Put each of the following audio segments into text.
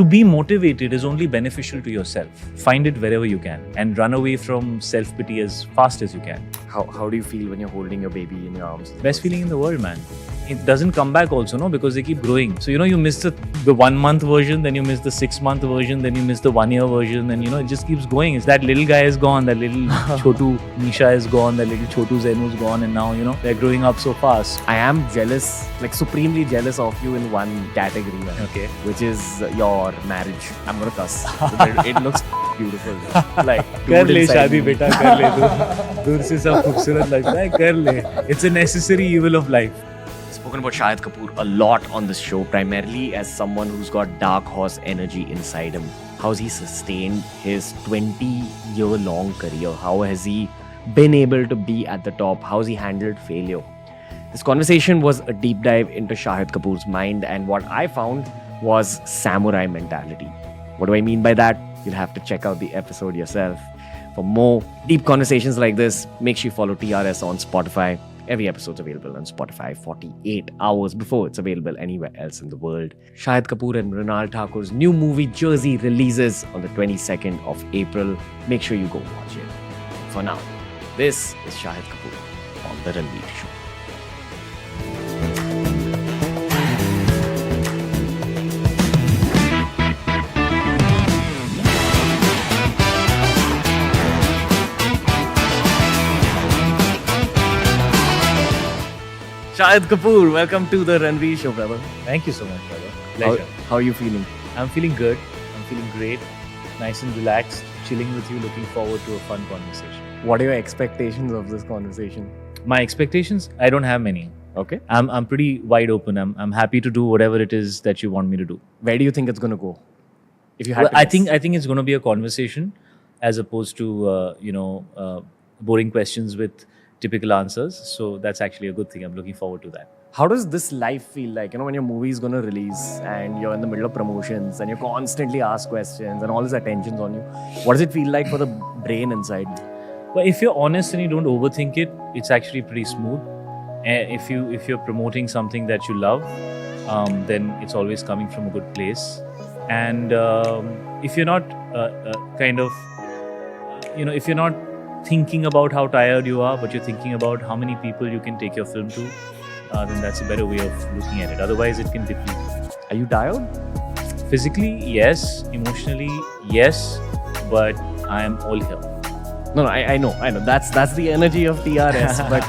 to be motivated is only beneficial to yourself. Find it wherever you can and run away from self-pity as fast as you can. How do you feel when you're holding your baby in your arms? Best feeling in the world, man. It doesn't come back also, no, because they keep growing. So, you miss the 1 month version, then you miss the 6 month version, then you miss the 1 year version, and it just keeps going. It's that little guy is gone, that little Chotu Nisha is gone, that little Chotu Zenu is gone, and now, they're growing up so fast. I am jealous, like supremely jealous of you in one category, man. Okay. Which is your marriage. I'm gonna cuss. It looks beautiful. Like, कर ले inside शादी me. बेटा कर ले तू दूर से सब खूबसूरत लगता है कर ले. It's a necessary evil of life. Spoken about Shahid Kapoor a lot on this show, primarily as someone who's got dark horse energy inside him. How's he sustained his 20-year-long career? How has he been able to be at the top? How's he handled failure? This conversation was a deep dive into Shahid Kapoor's mind, and what I found was samurai mentality. What do I mean by that? You'll have to check out the episode yourself. For more deep conversations like this, make sure you follow TRS on Spotify. Every episode's available on Spotify 48 hours before it's available anywhere else in the world. Shahid Kapoor and Mrinal Thakur's new movie Jersey releases on the 22nd of April. Make sure you go watch it. For now, this is Shahid Kapoor on The Ranveer Show. Shahid Kapoor, welcome to The Ranveer Show, brother. Thank you so much, brother. Pleasure. How are you feeling? I'm feeling good. I'm feeling great. Nice and relaxed. Chilling with you. Looking forward to a fun conversation. What are your expectations of this conversation? My expectations? I don't have many. Okay. I'm pretty wide open. I'm happy to do whatever it is that you want me to do. Where do you think it's going to go? If you had Well, to I guess. think it's going to be a conversation as opposed to boring questions with typical answers. So that's actually a good thing. I'm looking forward to that. How does this life feel like? When your movie is going to release and you're in the middle of promotions and you're constantly asked questions and all this attention's on you. What does it feel like for the brain inside? But if you're honest and you don't overthink it, it's actually pretty smooth. If you're promoting something that you love, then it's always coming from a good place. And if you're not if you're not thinking about how tired you are, but you're thinking about how many people you can take your film to, then that's a better way of looking at it. Otherwise, it can deplete. Are you tired? Physically, yes. Emotionally, yes. But I am all here. No, I know. That's the energy of TRS. But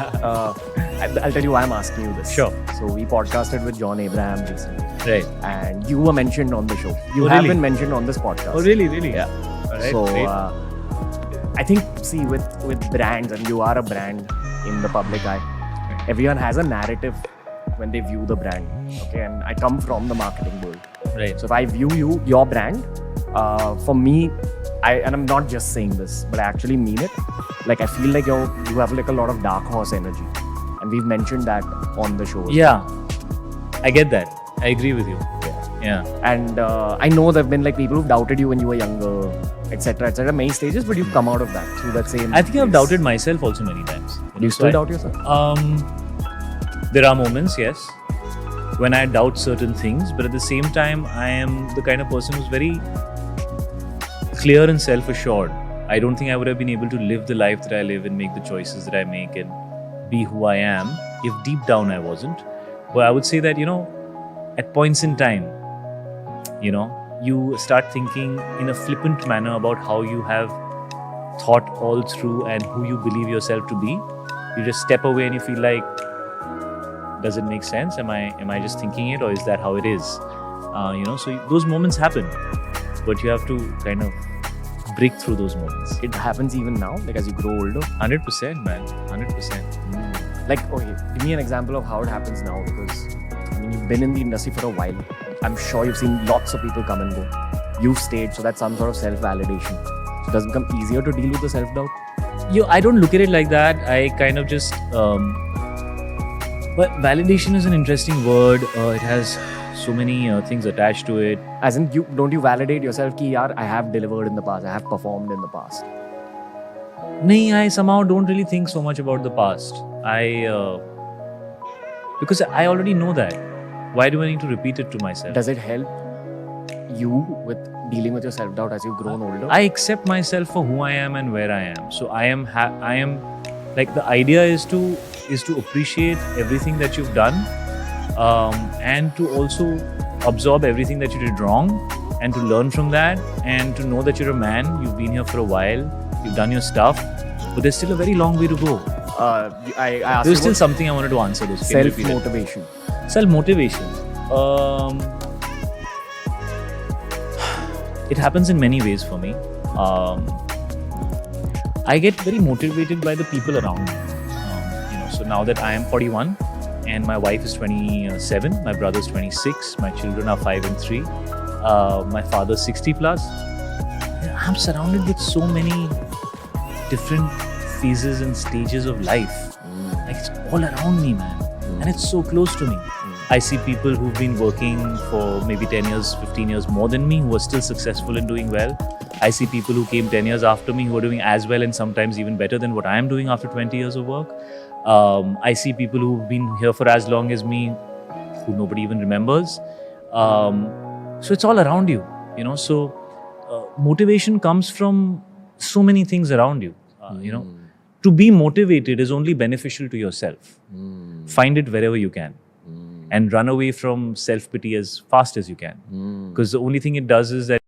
I'll tell you why I'm asking you this. Sure. So we podcasted with John Abraham recently. Right. And you were mentioned on the show. You Oh, have really? been mentioned on this podcast. Oh, really? Really? Yeah. All right. So great. I think, see, with brands, and you are a brand in the public eye, everyone has a narrative when they view the brand. Okay, and I come from the marketing world. Right. So if I view your brand, for me, and I'm not just saying this, but I actually mean it. Like, I feel like you have like a lot of dark horse energy, and we've mentioned that on the show. Yeah, I get that. I agree with you. Yeah. And I know there've been like people who've doubted you when you were younger, etc., many stages, but you've come out of that through that same. I think I've phase. doubted myself also many times. Do you So still I- doubt yourself? There are moments, yes, when I doubt certain things, but at the same time, I am the kind of person who's very clear and self-assured. I don't think I would have been able to live the life that I live and make the choices that I make and be who I am if deep down I wasn't. But I would say that, at points in time, you start thinking in a flippant manner about how you have thought all through and who you believe yourself to be. You just step away and you feel like, does it make sense? Am I just thinking it, or is that how it is? So those moments happen, but you have to kind of break through those moments. It happens even now, like as you grow older. 100%, man. 100%. Like, okay, give me an example of how it happens now, because you've been in the industry for a while. I'm sure you've seen lots of people come and go. You've stayed, so that's some sort of self-validation. So does it become easier to deal with the self-doubt? I don't look at it like that. I kind of just... but validation is an interesting word. It has so many things attached to it. As in, don't you validate yourself ki yaar, I have delivered in the past, I have performed in the past? I somehow don't really think so much about the past. Because I already know that. Why do I need to repeat it to myself? Does it help you with dealing with your self-doubt as you've grown older? I accept myself for who I am and where I am. So I am like, the idea is to appreciate everything that you've done, and to also absorb everything that you did wrong, and to learn from that, and to know that you're a man. You've been here for a while. You've done your stuff, but there's still a very long way to go. I asked There's you still about something I wanted to answer. This. Can you repeat it? self-motivation. Self-motivation. It happens in many ways for me. I get very motivated by the people around me. So now that I am 41 and my wife is 27, my brother is 26, my children are 5 and 3, my father's 60 plus. I'm surrounded with so many different phases and stages of life. Like, it's all around me, man. And it's so close to me. I see people who've been working for maybe 10 years, 15 years more than me, who are still successful and doing well. I see people who came 10 years after me who are doing as well and sometimes even better than what I am doing after 20 years of work. I see people who've been here for as long as me, who nobody even remembers. So it's all around you, So motivation comes from so many things around you. To be motivated is only beneficial to yourself. Find it wherever you can. And run away from self-pity as fast as you can. Because the only thing it does is that